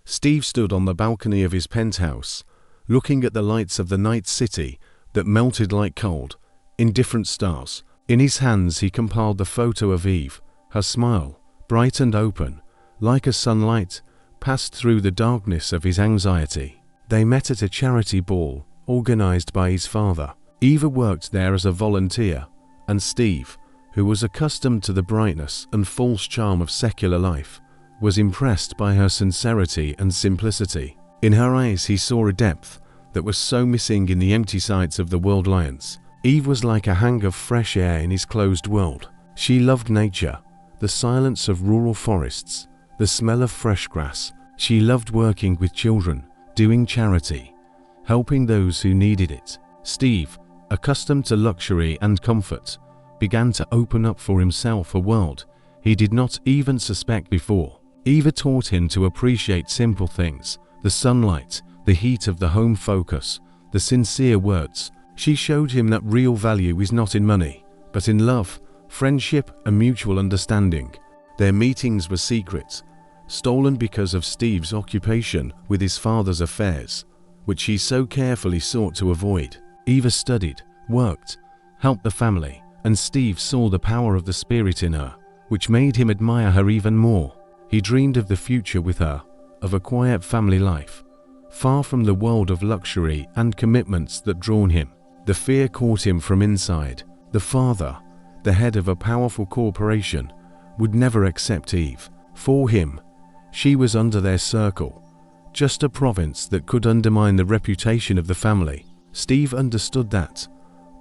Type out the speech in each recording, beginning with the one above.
Steve stood on the balcony of his penthouse, looking at the lights of the night city that melted like cold, indifferent stars. In his hands he compiled the photo of Eve. Her smile, bright and open, like a sunlight, passed through the darkness of his anxiety. They met at a charity ball organized by his father. Eva worked there as a volunteer, and Steve, who was accustomed to the brightness and false charm of secular life, was impressed by her sincerity and simplicity. In her eyes he saw a depth that was so missing in the empty sides of the world lions. Eve was like a hang of fresh air in his closed world. She loved nature, the silence of rural forests, the smell of fresh grass. She loved working with children, doing charity, helping those who needed it. Steve, accustomed to luxury and comfort, began to open up for himself a world he did not even suspect before. Eva taught him to appreciate simple things, the sunlight, the heat of the home focus, the sincere words. She showed him that real value is not in money, but in love, friendship, and mutual understanding. Their meetings were secret, stolen because of Steve's occupation with his father's affairs, which he so carefully sought to avoid. Eva studied, worked, helped the family, and Steve saw the power of the spirit in her, which made him admire her even more. He dreamed of the future with her, of a quiet family life, far from the world of luxury and commitments that drawn him. The fear caught him from inside. The father, the head of a powerful corporation, would never accept Eve. For him, she was under their circle, just a province that could undermine the reputation of the family. Steve understood that,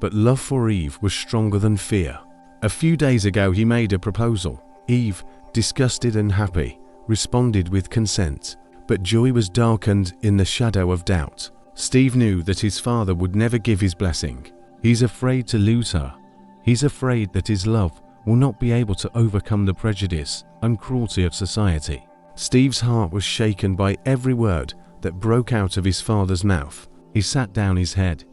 but love for Eve was stronger than fear. A few days ago he made a proposal. Eve, disgusted and happy, responded with consent, but joy was darkened in the shadow of doubt. Steve knew that his father would never give his blessing. He's afraid to lose her. He's afraid that his love will not be able to overcome the prejudice and cruelty of society. Steve's heart was shaken by every word that broke out of his father's mouth. He sat down his head,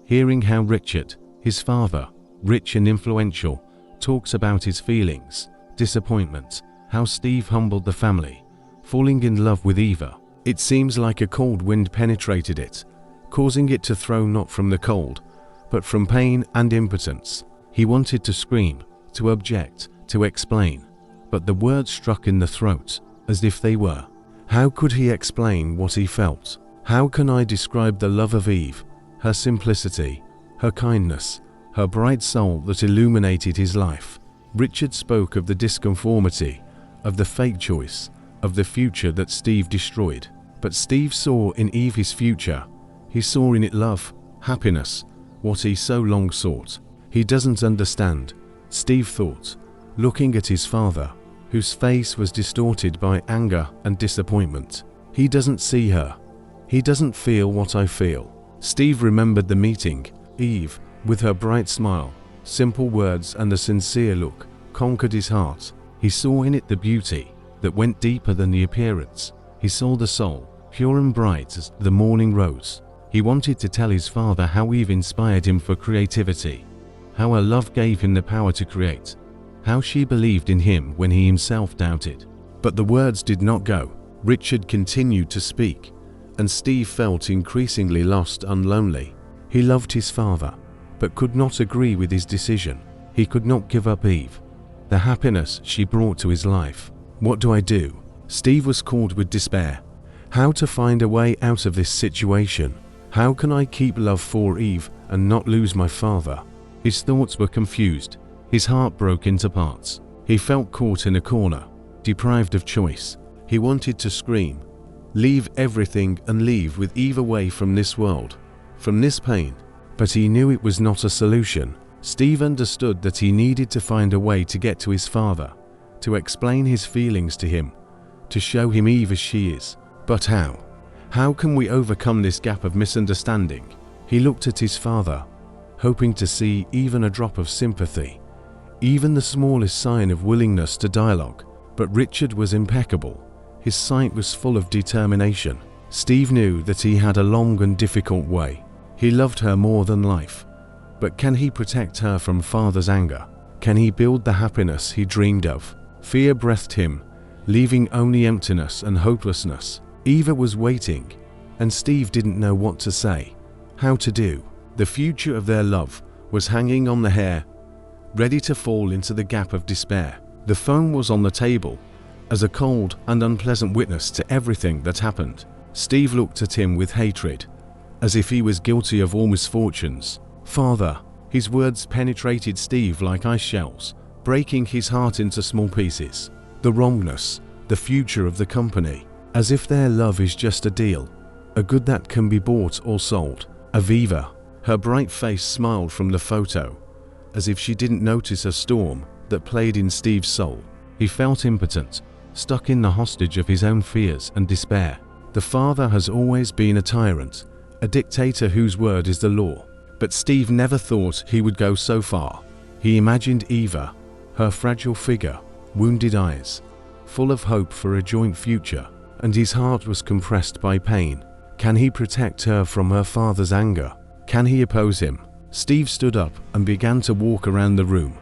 hearing how Richard, his father, rich and influential, talks about his feelings, disappointment, how Steve humbled the family, falling in love with Eva. It seems like a cold wind penetrated it, causing it to throw not from the cold, but from pain and impotence. He wanted to scream, to object, to explain, but the words struck in the throat, as if they were. How could he explain what he felt? How can I describe the love of Eve, her simplicity, her kindness, her bright soul that illuminated his life? Richard spoke of the disconformity, of the fake choice, of the future that Steve destroyed. But Steve saw in Eve his future. He saw in it love, happiness, what he so long sought. He doesn't understand, Steve thought, looking at his father, whose face was distorted by anger and disappointment. He doesn't see her. He doesn't feel what I feel. Steve remembered the meeting. Eve, with her bright smile, simple words and a sincere look, conquered his heart. He saw in it the beauty that went deeper than the appearance. He saw the soul, pure and bright as the morning rose. He wanted to tell his father how Eve inspired him for creativity, how her love gave him the power to create, how she believed in him when he himself doubted. But the words did not go. Richard continued to speak, and Steve felt increasingly lost and lonely. He loved his father, but could not agree with his decision. He could not give up Eve, the happiness she brought to his life. What do I do? Steve was caught with despair. How to find a way out of this situation? How can I keep love for Eve and not lose my father? His thoughts were confused. His heart broke into parts. He felt caught in a corner, deprived of choice. He wanted to scream, leave everything and leave with Eve away from this world, from this pain. But he knew it was not a solution. Steve understood that he needed to find a way to get to his father, to explain his feelings to him, to show him Eve as she is. But how? How can we overcome this gap of misunderstanding? He looked at his father, hoping to see even a drop of sympathy, even the smallest sign of willingness to dialogue. But Richard was impeccable. His sight was full of determination. Steve knew that he had a long and difficult way. He loved her more than life. But can he protect her from father's anger? Can he build the happiness he dreamed of? Fear breathed him, leaving only emptiness and hopelessness. Eva was waiting, and Steve didn't know what to say, how to do. The future of their love was hanging on the hair, ready to fall into the gap of despair. The phone was on the table, as a cold and unpleasant witness to everything that happened. Steve looked at him with hatred, as if he was guilty of all misfortunes. "Father," his words penetrated Steve like ice shells, breaking his heart into small pieces. The wrongness, the future of the company, as if their love is just a deal, a good that can be bought or sold. Aviva, her bright face smiled from the photo, as if she didn't notice a storm that played in Steve's soul. He felt impotent, stuck in the hostage of his own fears and despair. The father has always been a tyrant, a dictator whose word is the law. But Steve never thought he would go so far. He imagined Eva, her fragile figure, wounded eyes, full of hope for a joint future, and his heart was compressed by pain. Can he protect her from her father's anger? Can he oppose him? Steve stood up and began to walk around the room,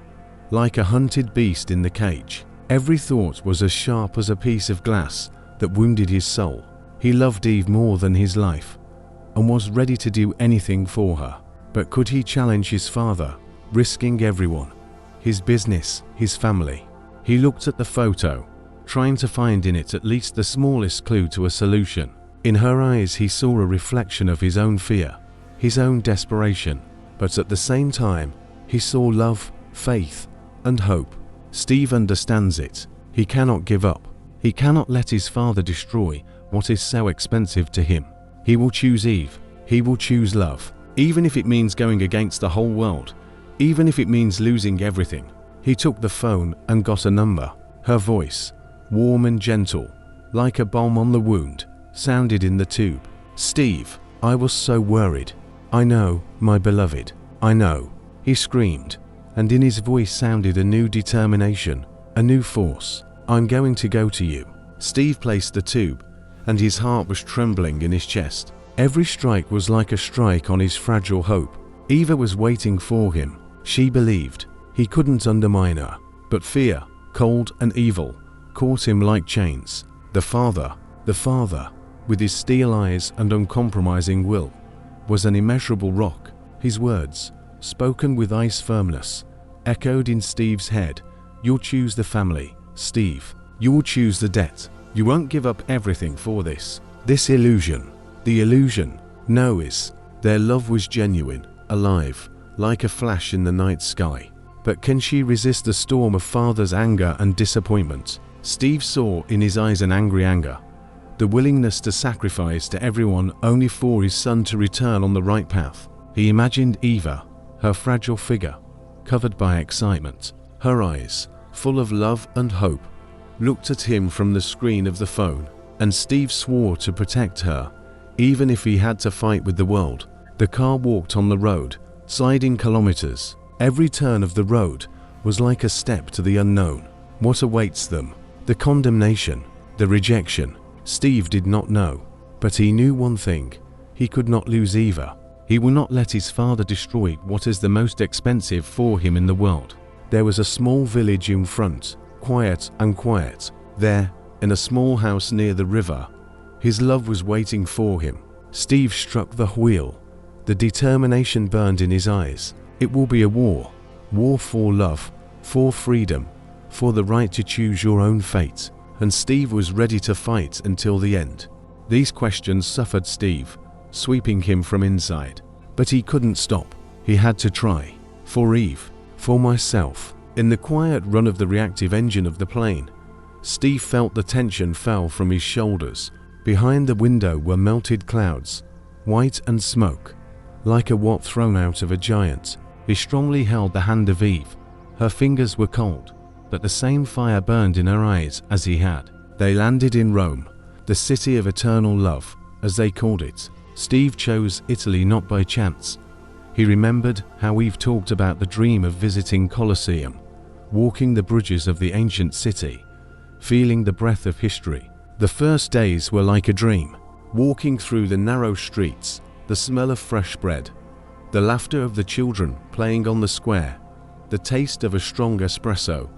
like a hunted beast in the cage. Every thought was as sharp as a piece of glass that wounded his soul. He loved Eve more than his life, and was ready to do anything for her. But could he challenge his father, risking everyone? His business, his family. He looked at the photo, trying to find in it at least the smallest clue to a solution. In her eyes he saw a reflection of his own fear, his own desperation, but at the same time, he saw love, faith, and hope. Steve understands it. He cannot give up. He cannot let his father destroy what is so expensive to him. He will choose Eve. He will choose love. Even if it means going against the whole world, even if it means losing everything. He took the phone and got a number. Her voice, warm and gentle, like a balm on the wound, sounded in the tube. "Steve, I was so worried. I know, my beloved, I know," he screamed, and in his voice sounded a new determination, a new force. "I'm going to go to you." Steve placed the tube, and his heart was trembling in his chest. Every strike was like a strike on his fragile hope. Eva was waiting for him. She believed. He couldn't undermine her. But fear, cold and evil, caught him like chains. The father, with his steel eyes and uncompromising will, was an immeasurable rock. His words, spoken with ice firmness, echoed in Steve's head. "You'll choose the family, Steve. You will choose the debt. You won't give up everything for this. This illusion." The illusion, no, is their love was genuine, alive, like a flash in the night sky. But can she resist the storm of father's anger and disappointment? Steve saw in his eyes an angry anger, the willingness to sacrifice to everyone only for his son to return on the right path. He imagined Eva, her fragile figure, covered by excitement. Her eyes, full of love and hope, looked at him from the screen of the phone, and Steve swore to protect her, even if he had to fight with the world. The car walked on the road, sliding kilometers. Every turn of the road was like a step to the unknown. What awaits them? The condemnation, the rejection. Steve did not know, but he knew one thing. He could not lose Eva. He will not let his father destroy what is the most expensive for him in the world. There was a small village in front, quiet and quiet. There, in a small house near the river, his love was waiting for him. Steve struck the wheel. The determination burned in his eyes. It will be a war. War for love, for freedom, for the right to choose your own fate. And Steve was ready to fight until the end. These questions suffered Steve, sweeping him from inside. But he couldn't stop. He had to try. For Eve, for myself. In the quiet run of the reactive engine of the plane, Steve felt the tension fell from his shoulders. Behind the window were melted clouds, white and smoke, like a watt thrown out of a giant. He strongly held the hand of Eve. Her fingers were cold, but the same fire burned in her eyes as he had. They landed in Rome, the city of eternal love, as they called it. Steve chose Italy not by chance. He remembered how Eve talked about the dream of visiting Colosseum, walking the bridges of the ancient city, feeling the breath of history. The first days were like a dream, walking through the narrow streets, the smell of fresh bread, the laughter of the children playing on the square, the taste of a strong espresso.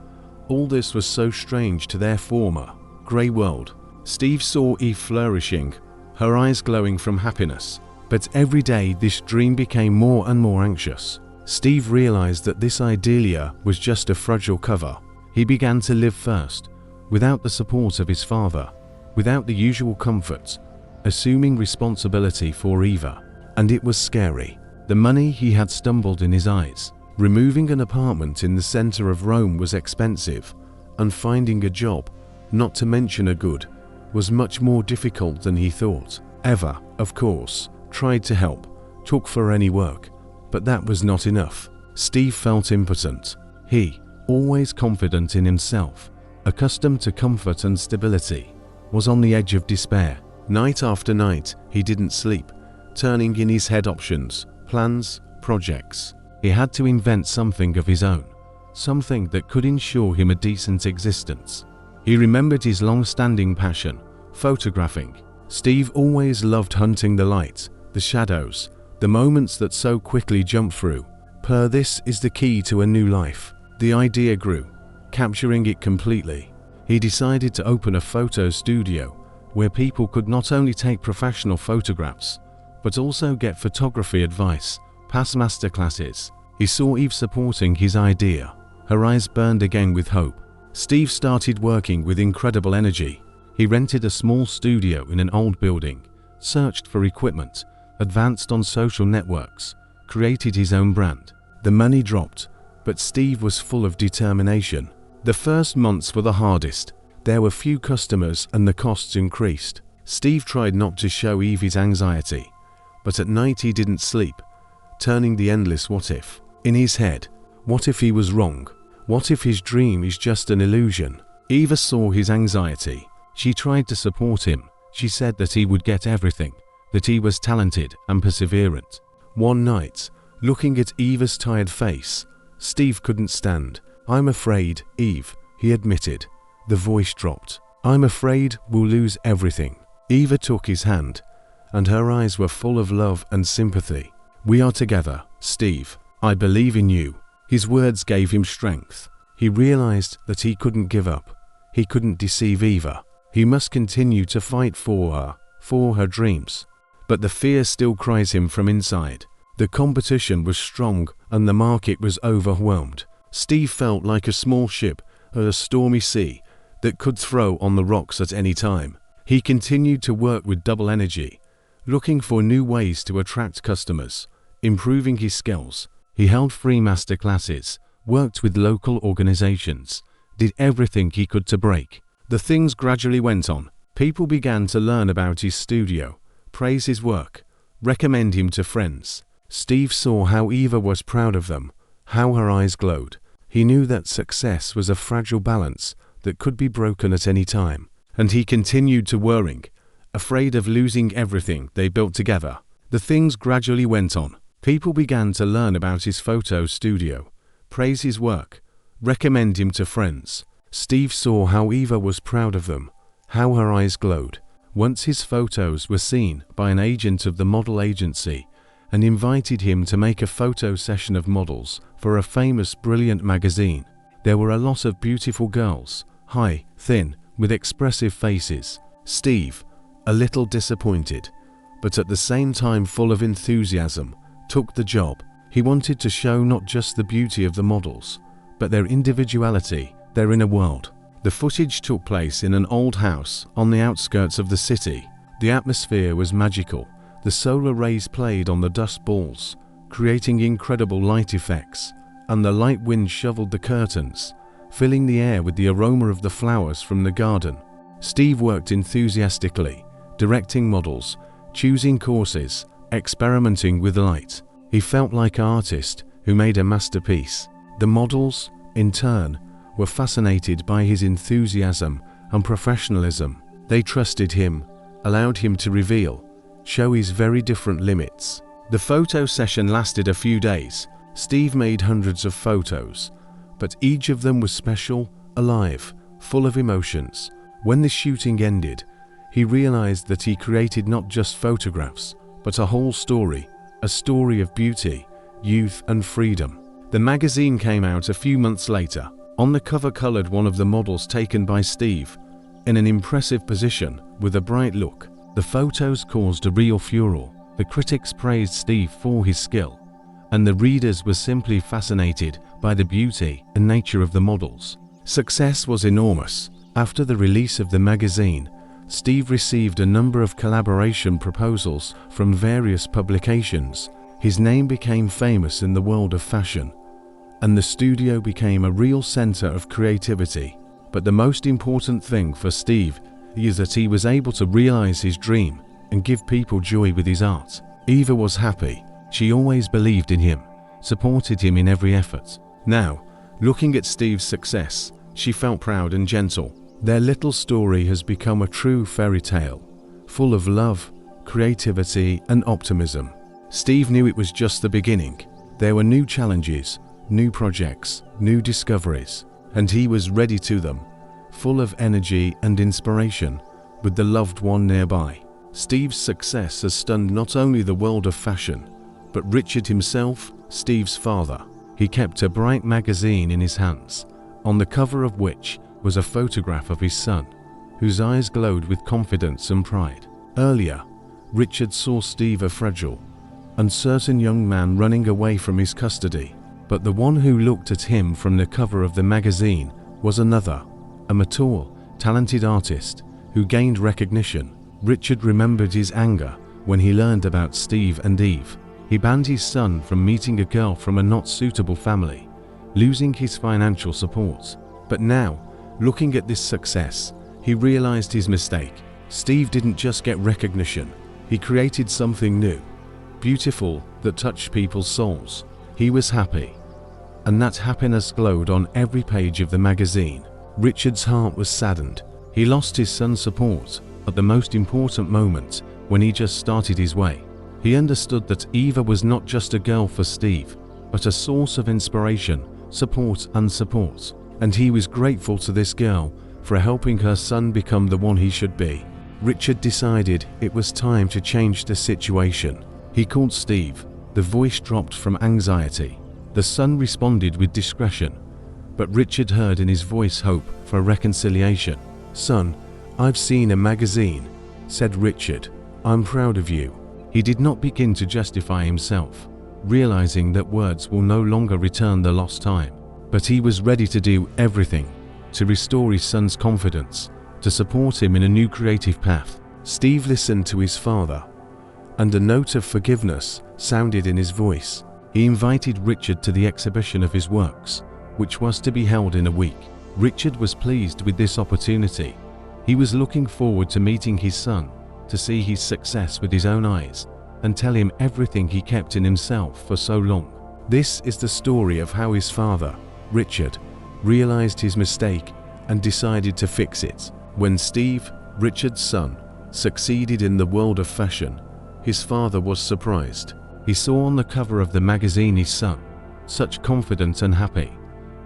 All this was so strange to their former, grey world. Steve saw Eve flourishing, her eyes glowing from happiness. But every day this dream became more and more anxious. Steve realized that this ideal was just a fragile cover. He began to live first, without the support of his father, without the usual comforts, assuming responsibility for Eva. And it was scary. The money he had stumbled in his eyes. Removing an apartment in the center of Rome was expensive, and finding a job, not to mention a good, was much more difficult than he thought. Eva, of course, tried to help, took for any work, but that was not enough. Steve felt impotent. He, always confident in himself, accustomed to comfort and stability, was on the edge of despair. Night after night, he didn't sleep, turning in his head options, plans, projects. He had to invent something of his own, something that could ensure him a decent existence. He remembered his long-standing passion, photographing. Steve always loved hunting the light, the shadows, the moments that so quickly jump through. This is the key to a new life. The idea grew, capturing it completely. He decided to open a photo studio where people could not only take professional photographs, but also get photography advice, pass masterclasses. He saw Eve supporting his idea. Her eyes burned again with hope. Steve started working with incredible energy. He rented a small studio in an old building, searched for equipment, advanced on social networks, created his own brand. The money dropped, but Steve was full of determination. The first months were the hardest. There were few customers and the costs increased. Steve tried not to show Eve his anxiety, but at night he didn't sleep, turning the endless what if in his head. What if he was wrong? What if his dream is just an illusion? Eva saw his anxiety. She tried to support him. She said that he would get everything, that he was talented and perseverant. One night, looking at Eva's tired face, Steve couldn't stand. "I'm afraid, Eve," he admitted. The voice dropped. "I'm afraid we'll lose everything." Eva took his hand, and her eyes were full of love and sympathy. "We are together, Steve. I believe in you." His words gave him strength. He realized that he couldn't give up. He couldn't deceive Eva. He must continue to fight for her dreams. But the fear still cries him from inside. The competition was strong and the market was overwhelmed. Steve felt like a small ship at a stormy sea that could throw on the rocks at any time. He continued to work with double energy, looking for new ways to attract customers, improving his skills. He held free masterclasses, worked with local organizations, did everything he could to break. The things gradually went on. People began to learn about his studio, praise his work, recommend him to friends. Steve saw how Eva was proud of them, how her eyes glowed. He knew that success was a fragile balance that could be broken at any time. And he continued to worrying, afraid of losing everything they built together. The things gradually went on. People began to learn about his photo studio, praise his work, recommend him to friends. Steve saw how Eva was proud of them, how her eyes glowed. Once his photos were seen by an agent of the model agency and invited him to make a photo session of models for a famous brilliant magazine. There were a lot of beautiful girls, high, thin, with expressive faces. Steve, a little disappointed, but at the same time full of enthusiasm, took the job. He wanted to show not just the beauty of the models, but their individuality, their inner world. The footage took place in an old house on the outskirts of the city. The atmosphere was magical. The solar rays played on the dust balls, creating incredible light effects, and the light wind shoveled the curtains, filling the air with the aroma of the flowers from the garden. Steve worked enthusiastically, directing models, choosing courses, experimenting with light. He felt like an artist who made a masterpiece. The models, in turn, were fascinated by his enthusiasm and professionalism. They trusted him, allowed him to reveal, show his very different limits. The photo session lasted a few days. Steve made hundreds of photos, but each of them was special, alive, full of emotions. When the shooting ended, he realized that he created not just photographs, but a whole story, a story of beauty, youth and freedom. The magazine came out a few months later. On the cover colored one of the models taken by Steve, in an impressive position with a bright look. The photos caused a real furore. The critics praised Steve for his skill, and the readers were simply fascinated by the beauty and nature of the models. Success was enormous. After the release of the magazine, Steve received a number of collaboration proposals from various publications. His name became famous in the world of fashion, and the studio became a real center of creativity. But the most important thing for Steve is that he was able to realize his dream and give people joy with his art. Eva was happy. She always believed in him, supported him in every effort. Now, looking at Steve's success, she felt proud and gentle. Their little story has become a true fairy tale, full of love, creativity, and optimism. Steve knew it was just the beginning. There were new challenges, new projects, new discoveries, and he was ready to them, full of energy and inspiration, with the loved one nearby. Steve's success has stunned not only the world of fashion, but Richard himself, Steve's father. He kept a bright magazine in his hands, on the cover of which was a photograph of his son, whose eyes glowed with confidence and pride. Earlier, Richard saw Steve a fragile, uncertain young man running away from his custody, but the one who looked at him from the cover of the magazine was another, a mature, talented artist who gained recognition. Richard remembered his anger when he learned about Steve and Eve. He banned his son from meeting a girl from a not suitable family, losing his financial support. But now, looking at this success, he realized his mistake. Steve didn't just get recognition, he created something new, beautiful, that touched people's souls. He was happy, and that happiness glowed on every page of the magazine. Richard's heart was saddened. He lost his son's support at the most important moment when he just started his way. He understood that Eva was not just a girl for Steve, but a source of inspiration, support, and he was grateful to this girl for helping her son become the one he should be. Richard decided it was time to change the situation. He called Steve. The voice dropped from anxiety. The son responded with discretion, but Richard heard in his voice hope for reconciliation. "Son, I've seen a magazine," said Richard. "I'm proud of you." He did not begin to justify himself, realizing that words will no longer return the lost time. But he was ready to do everything to restore his son's confidence, to support him in a new creative path. Steve listened to his father, and a note of forgiveness sounded in his voice. He invited Richard to the exhibition of his works, which was to be held in a week. Richard was pleased with this opportunity. He was looking forward to meeting his son, to see his success with his own eyes, and tell him everything he kept in himself for so long. This is the story of how his father, Richard, realized his mistake and decided to fix it. When Steve, Richard's son, succeeded in the world of fashion, his father was surprised. He saw on the cover of the magazine his son, such confident and happy,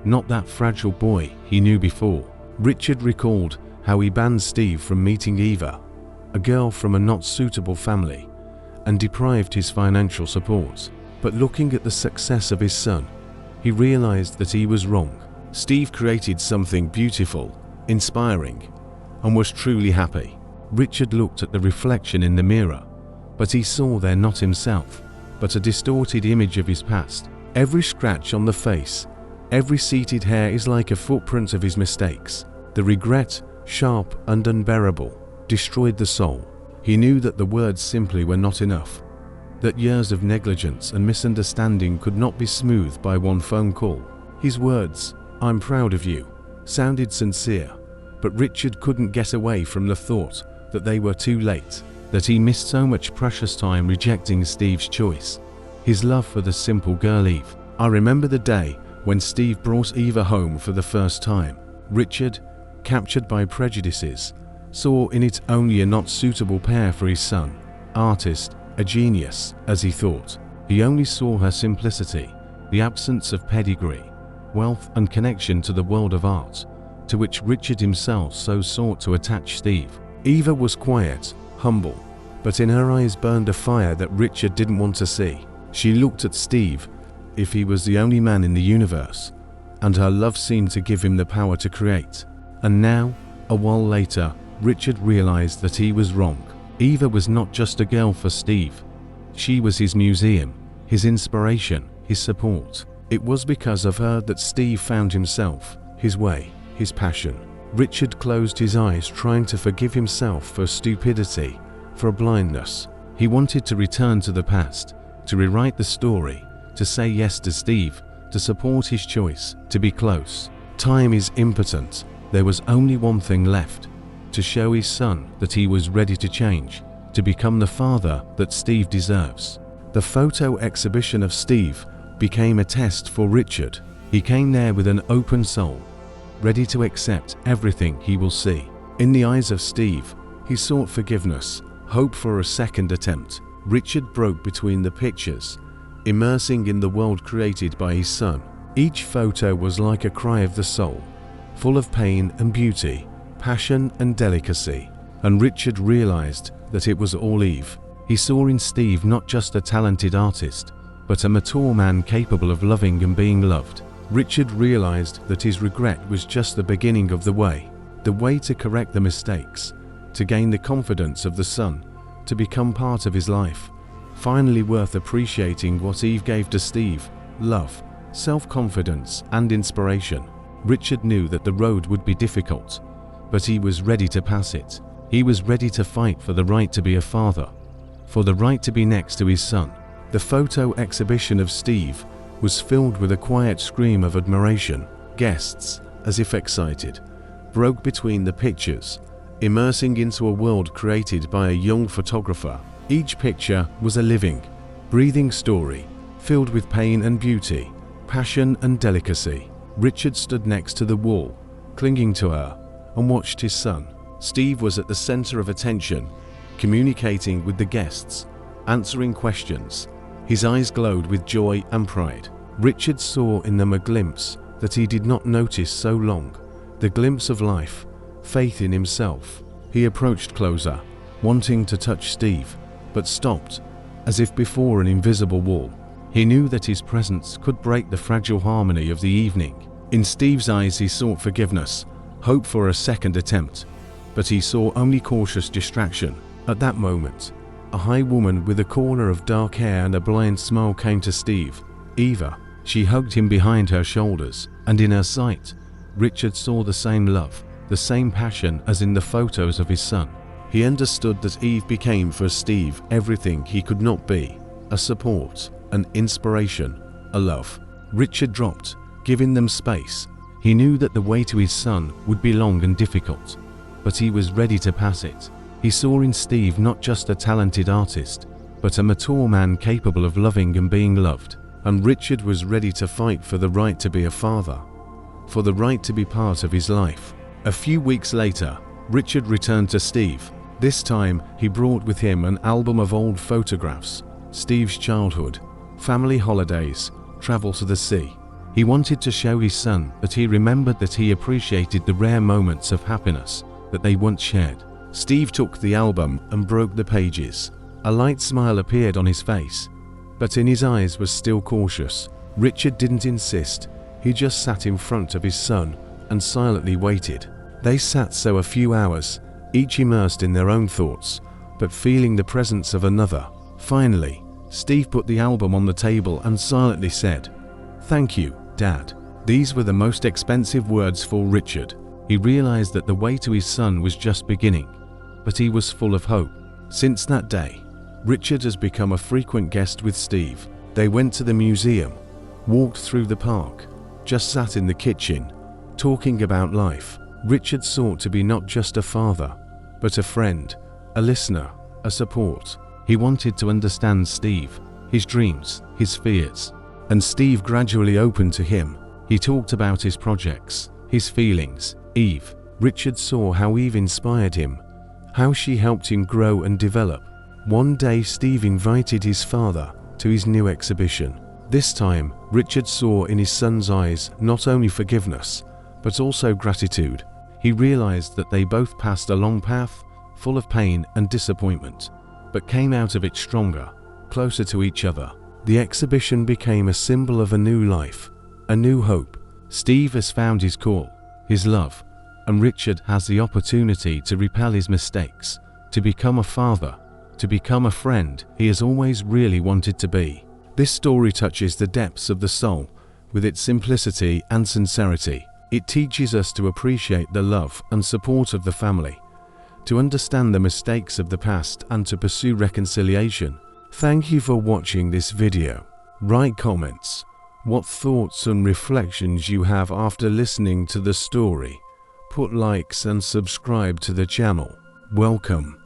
not that fragile boy he knew before. Richard recalled how he banned Steve from meeting Eva, a girl from a not suitable family, and deprived his financial support. But looking at the success of his son, he realized that he was wrong. Steve created something beautiful, inspiring, and was truly happy. Richard looked at the reflection in the mirror, but he saw there not himself, but a distorted image of his past. Every scratch on the face, every seated hair is like a footprint of his mistakes. The regret, sharp and unbearable, destroyed the soul. He knew that the words simply were not enough, that years of negligence and misunderstanding could not be smoothed by one phone call. His words, "I'm proud of you," sounded sincere, but Richard couldn't get away from the thought that they were too late, that he missed so much precious time rejecting Steve's choice, his love for the simple girl Eve. I remember the day when Steve brought Eva home for the first time. Richard, captured by prejudices, saw in it only a not suitable pair for his son. Artist, a genius, as he thought. He only saw her simplicity, the absence of pedigree, wealth and connection to the world of art, to which Richard himself so sought to attach Steve. Eva was quiet, humble, but in her eyes burned a fire that Richard didn't want to see. She looked at Steve, if he was the only man in the universe, and her love seemed to give him the power to create. And now, A while later, Richard realized that he was wrong. Eva was not just a girl for Steve. She was his museum, his inspiration, his support. It was because of her that Steve found himself, his way, his passion. Richard closed his eyes, trying to forgive himself for stupidity, for blindness. He wanted to return to the past, to rewrite the story, to say yes to Steve, to support his choice, to be close. Time is impotent. There was only one thing left: to show his son that he was ready to change, to become the father that Steve deserves. The photo exhibition of Steve became a test for Richard. He came there with an open soul, ready to accept everything he will see. In the eyes of Steve, he sought forgiveness, hope for a second attempt. Richard broke between the pictures, immersing in the world created by his son. Each photo was like a cry of the soul, full of pain and beauty, passion and delicacy. And Richard realized that it was all Eve. He saw in Steve not just a talented artist, but a mature man capable of loving and being loved. Richard realized that his regret was just the beginning of the way to correct the mistakes, to gain the confidence of the son, to become part of his life. Finally worth appreciating what Eve gave to Steve: love, self-confidence, and inspiration. Richard knew that the road would be difficult, but he was ready to pass it. He was ready to fight for the right to be a father, for the right to be next to his son. The photo exhibition of Steve was filled with a quiet scream of admiration. Guests, as if excited, broke between the pictures, immersing into a world created by a young photographer. Each picture was a living, breathing story, filled with pain and beauty, passion and delicacy. Richard stood next to the wall, clinging to her, and watched his son. Steve was at the center of attention, communicating with the guests, answering questions. His eyes glowed with joy and pride. Richard saw in them a glimpse that he did not notice so long, the glimpse of life, faith in himself. He approached closer, wanting to touch Steve, but stopped, as if before an invisible wall. He knew that his presence could break the fragile harmony of the evening. In Steve's eyes he sought forgiveness, hope for a second attempt, but he saw only cautious distraction. At that moment, a high woman with a corner of dark hair and a blind smile came to Steve. Eva. She hugged him behind her shoulders, and in her sight, Richard saw the same love, the same passion as in the photos of his son. He understood that Eve became for Steve everything he could not be: a support, an inspiration, a love. Richard dropped, giving them space. He knew that the way to his son would be long and difficult, but he was ready to pass it. He saw in Steve not just a talented artist, but a mature man capable of loving and being loved. And Richard was ready to fight for the right to be a father, for the right to be part of his life. A few weeks later, Richard returned to Steve. This time, he brought with him an album of old photographs: Steve's childhood, family holidays, travel to the sea. He wanted to show his son that he remembered, that he appreciated the rare moments of happiness that they once shared. Steve took the album and broke the pages. A light smile appeared on his face, but in his eyes was still cautious. Richard didn't insist. He just sat in front of his son and silently waited. They sat so a few hours, each immersed in their own thoughts, but feeling the presence of another. Finally, Steve put the album on the table and silently said, "Thank you, Dad." These were the most expensive words for Richard. He realized that the way to his son was just beginning, but he was full of hope. Since that day, Richard has become a frequent guest with Steve. They went to the museum, walked through the park, just sat in the kitchen, talking about life. Richard sought to be not just a father, but a friend, a listener, a support. He wanted to understand Steve, his dreams, his fears. And Steve gradually opened to him. He talked about his projects, his feelings. Eve. Richard saw how Eve inspired him, how she helped him grow and develop. One day Steve invited his father to his new exhibition. This time, Richard saw in his son's eyes not only forgiveness, but also gratitude. He realized that they both passed a long path, full of pain and disappointment, but came out of it stronger, closer to each other. The exhibition became a symbol of a new life, a new hope. Steve has found his call, his love, and Richard has the opportunity to repel his mistakes, to become a father, to become a friend he has always really wanted to be. This story touches the depths of the soul with its simplicity and sincerity. It teaches us to appreciate the love and support of the family, to understand the mistakes of the past and to pursue reconciliation. Thank you for watching this video. Write comments, what thoughts and reflections you have after listening to the story. Put likes and subscribe to the channel. Welcome.